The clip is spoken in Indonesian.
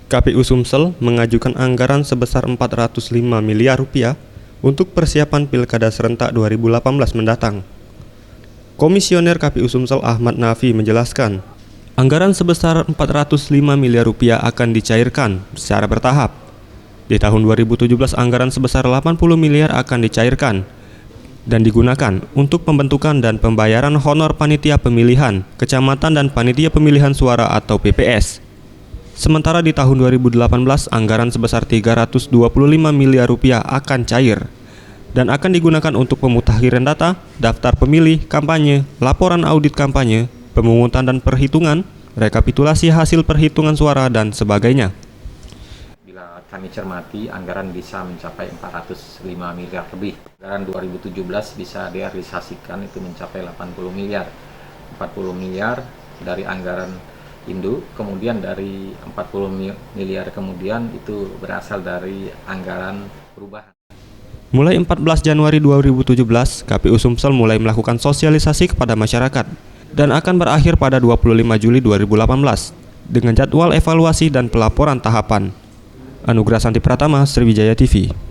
KPU Sumsel mengajukan anggaran sebesar 405 miliar rupiah untuk persiapan Pilkada serentak 2018 mendatang. Komisioner KPU Sumsel Ahmad Nafi menjelaskan, anggaran sebesar 405 miliar rupiah akan dicairkan secara bertahap. Di tahun 2017 anggaran sebesar 80 miliar akan dicairkan dan digunakan untuk pembentukan dan pembayaran honor panitia pemilihan, kecamatan dan panitia pemilihan suara atau PPS. Sementara di tahun 2018 anggaran sebesar 325 miliar rupiah akan cair dan akan digunakan untuk pemutakhiran data, daftar pemilih, kampanye, laporan audit kampanye, pemungutan dan perhitungan, rekapitulasi hasil perhitungan suara dan sebagainya. Bila kami cermati, anggaran bisa mencapai 405 miliar lebih. Anggaran 2017 bisa direalisasikan itu mencapai 80 miliar. 40 miliar dari anggaran Induk, kemudian dari 40 miliar kemudian itu berasal dari anggaran perubahan. Mulai 14 Januari 2017, KPU Sumsel mulai melakukan sosialisasi kepada masyarakat dan akan berakhir pada 25 Juli 2018 dengan jadwal evaluasi dan pelaporan tahapan. Anugrah Santi Pratama, Sriwijaya TV.